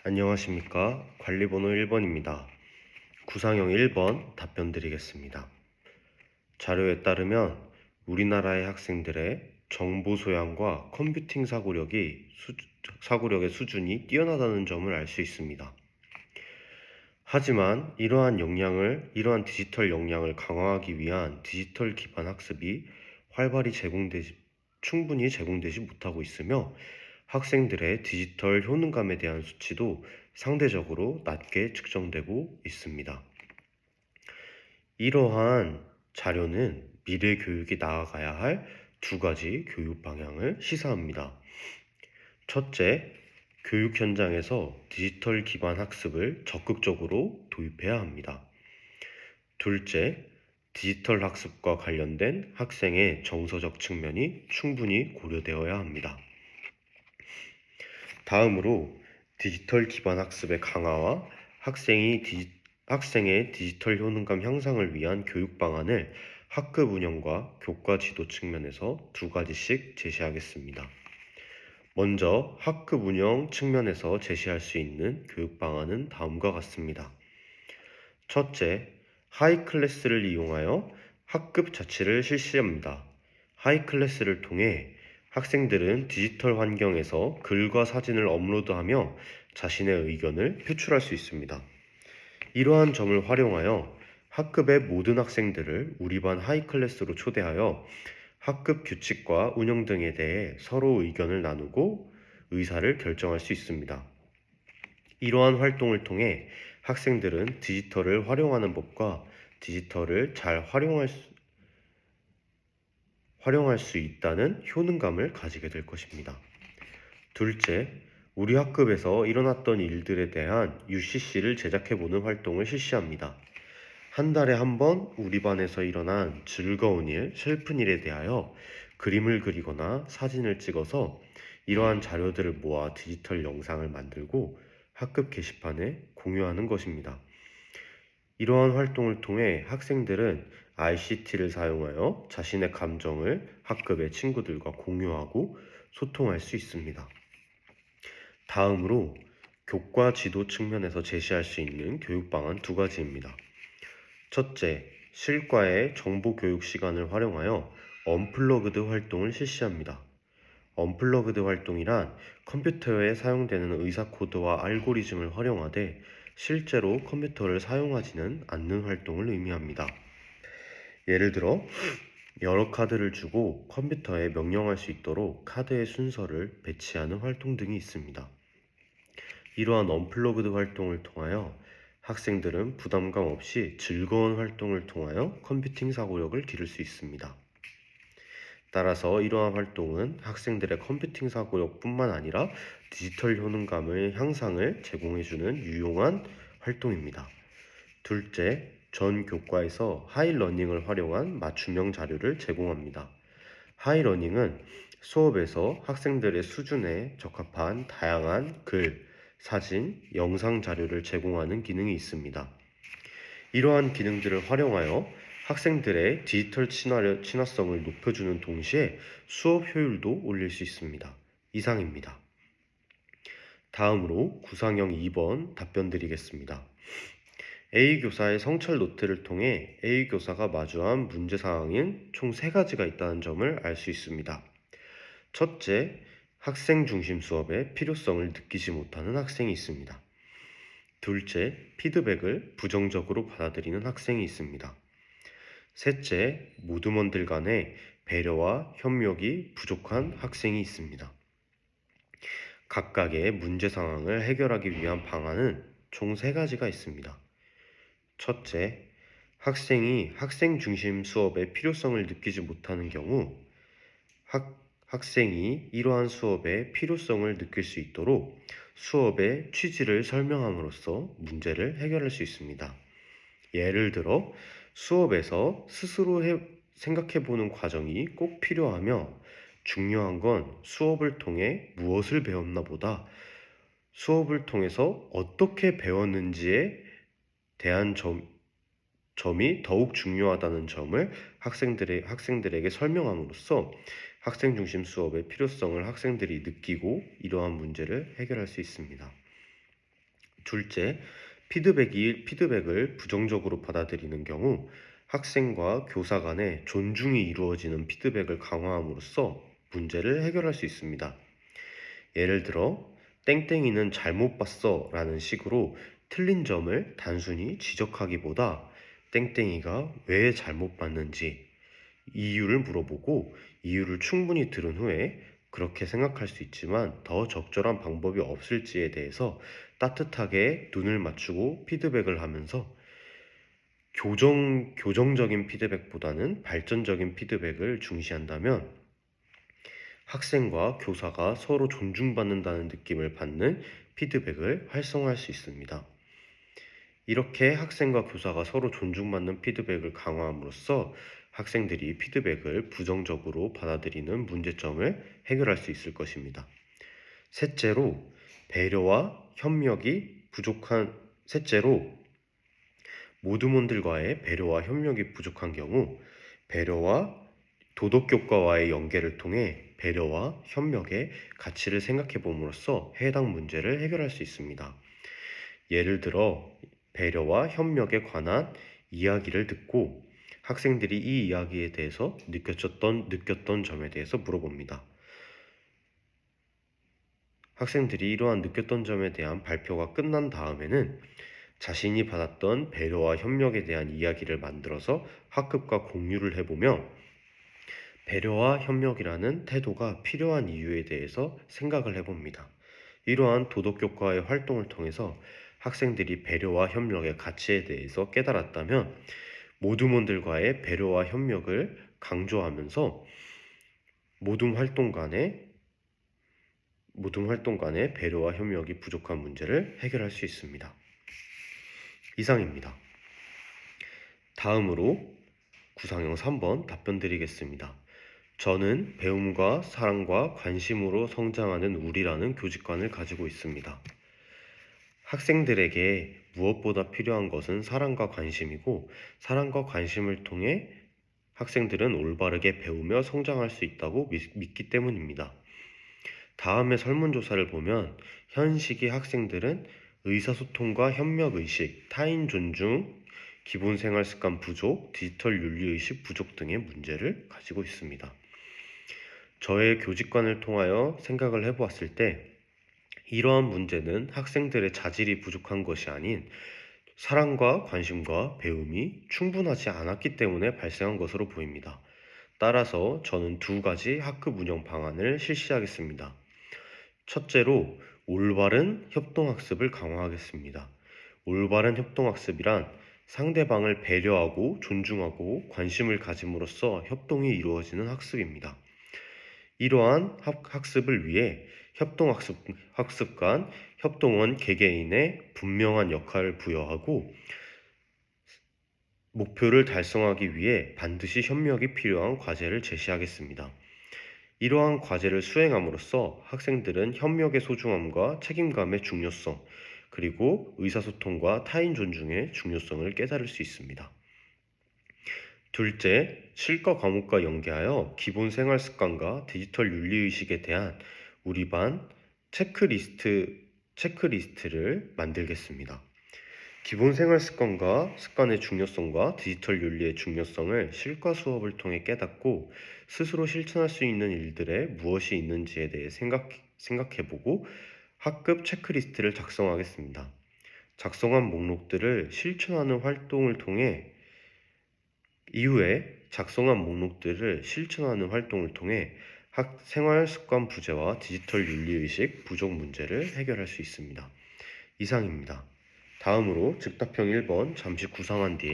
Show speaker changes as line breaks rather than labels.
안녕하십니까. 관리번호 1번입니다. 구상형 1번 답변 드리겠습니다. 자료에 따르면 우리나라의 학생들의 정보 소양과 컴퓨팅 사고력의 수준이 뛰어나다는 점을 알 수 있습니다. 하지만 이러한 디지털 역량을 강화하기 위한 디지털 기반 학습이 충분히 제공되지 못하고 있으며 학생들의 디지털 효능감에 대한 수치도 상대적으로 낮게 측정되고 있습니다. 이러한 자료는 미래 교육이 나아가야 할 두 가지 교육 방향을 시사합니다. 첫째, 교육 현장에서 디지털 기반 학습을 적극적으로 도입해야 합니다. 둘째, 디지털 학습과 관련된 학생의 정서적 측면이 충분히 고려되어야 합니다. 다음으로 디지털 기반 학습의 강화와 학생의 디지털 효능감 향상을 위한 교육 방안을 학급 운영과 교과 지도 측면에서 두 가지씩 제시하겠습니다. 먼저 학급 운영 측면에서 제시할 수 있는 교육 방안은 다음과 같습니다. 첫째, 하이클래스를 이용하여 학급 자치를 실시합니다. 하이클래스를 통해 학생들은 디지털 환경에서 글과 사진을 업로드하며 자신의 의견을 표출할 수 있습니다. 이러한 점을 활용하여 학급의 모든 학생들을 우리 반 하이클래스로 초대하여 학급 규칙과 운영 등에 대해 서로 의견을 나누고 의사를 결정할 수 있습니다. 이러한 활동을 통해 학생들은 디지털을 활용하는 법과 디지털을 잘 활용할 수 있다는 효능감을 가지게 될 것입니다. 둘째, 우리 학급에서 일어났던 일들에 대한 UCC를 제작해보는 활동을 실시합니다. 한 달에 한 번 우리 반에서 일어난 즐거운 일, 슬픈 일에 대하여 그림을 그리거나 사진을 찍어서 이러한 자료들을 모아 디지털 영상을 만들고 학급 게시판에 공유하는 것입니다. 이러한 활동을 통해 학생들은 ICT를 사용하여 자신의 감정을 학급의 친구들과 공유하고 소통할 수 있습니다. 다음으로 교과 지도 측면에서 제시할 수 있는 교육 방안 두 가지입니다. 첫째, 실과의 정보 교육 시간을 활용하여 언플러그드 활동을 실시합니다. 언플러그드 활동이란 컴퓨터에 사용되는 의사 코드와 알고리즘을 활용하되 실제로 컴퓨터를 사용하지는 않는 활동을 의미합니다. 예를 들어 여러 카드를 주고 컴퓨터에 명령할 수 있도록 카드의 순서를 배치하는 활동 등이 있습니다. 이러한 언플러그드 활동을 통하여 학생들은 부담감 없이 즐거운 활동을 통하여 컴퓨팅 사고력을 기를 수 있습니다. 따라서 이러한 활동은 학생들의 컴퓨팅 사고력뿐만 아니라 디지털 효능감의 향상을 제공해주는 유용한 활동입니다. 둘째, 전 교과에서 하이러닝을 활용한 맞춤형 자료를 제공합니다. 하이러닝은 수업에서 학생들의 수준에 적합한 다양한 글, 사진, 영상 자료를 제공하는 기능이 있습니다. 이러한 기능들을 활용하여 학생들의 디지털 친화성을 높여주는 동시에 수업 효율도 올릴 수 있습니다. 이상입니다. 다음으로 구상형 2번 답변 드리겠습니다. A 교사의 성찰 노트를 통해 A 교사가 마주한 문제사항인 총 3가지가 있다는 점을 알 수 있습니다. 첫째, 학생 중심 수업의 필요성을 느끼지 못하는 학생이 있습니다. 둘째, 피드백을 부정적으로 받아들이는 학생이 있습니다. 셋째, 모두먼들 간의 배려와 협력이 부족한 학생이 있습니다. 각각의 문제 상황을 해결하기 위한 방안은 총 3가지가 있습니다. 첫째, 학생이 학생 중심 수업의 필요성을 느끼지 못하는 경우 학생이 이러한 수업의 필요성을 느낄 수 있도록 수업의 취지를 설명함으로써 문제를 해결할 수 있습니다. 예를 들어 수업에서 스스로 생각해보는 과정이 꼭 필요하며 중요한 건 수업을 통해 무엇을 배웠나 보다 수업을 통해서 어떻게 배웠는지에 대한 점이 더욱 중요하다는 점을 학생들에게 설명함으로써 학생 중심 수업의 필요성을 학생들이 느끼고 이러한 문제를 해결할 수 있습니다. 둘째, 피드백을 부정적으로 받아들이는 경우 학생과 교사 간에 존중이 이루어지는 피드백을 강화함으로써 문제를 해결할 수 있습니다. 예를 들어, 땡땡이는 잘못 봤어 라는 식으로 틀린 점을 단순히 지적하기보다 땡땡이가 왜 잘못 봤는지 이유를 물어보고 이유를 충분히 들은 후에 그렇게 생각할 수 있지만 더 적절한 방법이 없을지에 대해서 따뜻하게 눈을 맞추고 피드백을 하면서 교정적인 피드백보다는 발전적인 피드백을 중시한다면 학생과 교사가 서로 존중받는다는 느낌을 받는 피드백을 활성화할 수 있습니다. 이렇게 학생과 교사가 서로 존중받는 피드백을 강화함으로써 학생들이 피드백을 부정적으로 받아들이는 문제점을 해결할 수 있을 것입니다. 셋째로, 모두몬들과의 배려와 협력이 부족한 경우 배려와 도덕교과와의 연계를 통해 배려와 협력의 가치를 생각해 봄으로써 해당 문제를 해결할 수 있습니다. 예를 들어 배려와 협력에 관한 이야기를 듣고 학생들이 이 이야기에 대해서 느꼈던 점에 대해서 물어봅니다. 학생들이 이러한 느꼈던 점에 대한 발표가 끝난 다음에는 자신이 받았던 배려와 협력에 대한 이야기를 만들어서 학급과 공유를 해보며 배려와 협력이라는 태도가 필요한 이유에 대해서 생각을 해봅니다. 이러한 도덕교과의 활동을 통해서 학생들이 배려와 협력의 가치에 대해서 깨달았다면 모두몬들과의 배려와 협력을 강조하면서 모둠 활동 간의 배려와 협력이 부족한 문제를 해결할 수 있습니다. 이상입니다. 다음으로 구상형 3번 답변 드리겠습니다. 저는 배움과 사랑과 관심으로 성장하는 우리라는 교직관을 가지고 있습니다. 학생들에게 무엇보다 필요한 것은 사랑과 관심이고 사랑과 관심을 통해 학생들은 올바르게 배우며 성장할 수 있다고 믿기 때문입니다. 다음의 설문조사를 보면 현 시기 학생들은 의사소통과 협력의식, 타인 존중, 기본 생활습관 부족, 디지털 윤리의식 부족 등의 문제를 가지고 있습니다. 저의 교직관을 통하여 생각을 해보았을 때 이러한 문제는 학생들의 자질이 부족한 것이 아닌 사랑과 관심과 배움이 충분하지 않았기 때문에 발생한 것으로 보입니다. 따라서 저는 두 가지 학급 운영 방안을 실시하겠습니다. 첫째로 올바른 협동학습을 강화하겠습니다. 올바른 협동학습이란 상대방을 배려하고 존중하고 관심을 가짐으로써 협동이 이루어지는 학습입니다. 이러한 학습을 위해 협동학습관, 협동원 개개인의 분명한 역할을 부여하고 목표를 달성하기 위해 반드시 협력이 필요한 과제를 제시하겠습니다. 이러한 과제를 수행함으로써 학생들은 협력의 소중함과 책임감의 중요성, 그리고 의사소통과 타인 존중의 중요성을 깨달을 수 있습니다. 둘째, 실과 과목과 연계하여 기본 생활 습관과 디지털 윤리의식에 대한 우리 반 체크리스트를 만들겠습니다. 기본 생활 습관의 중요성과 디지털 윤리의 중요성을 실과 수업을 통해 깨닫고 스스로 실천할 수 있는 일들에 무엇이 있는지에 대해 생각해보고 학급 체크리스트를 작성하겠습니다. 작성한 목록들을 실천하는 활동을 통해 학 생활 습관 부재와 디지털 윤리의식 부족 문제를 해결할 수 있습니다. 이상입니다. 다음으로 즉답형 1번 잠시 구상한 뒤에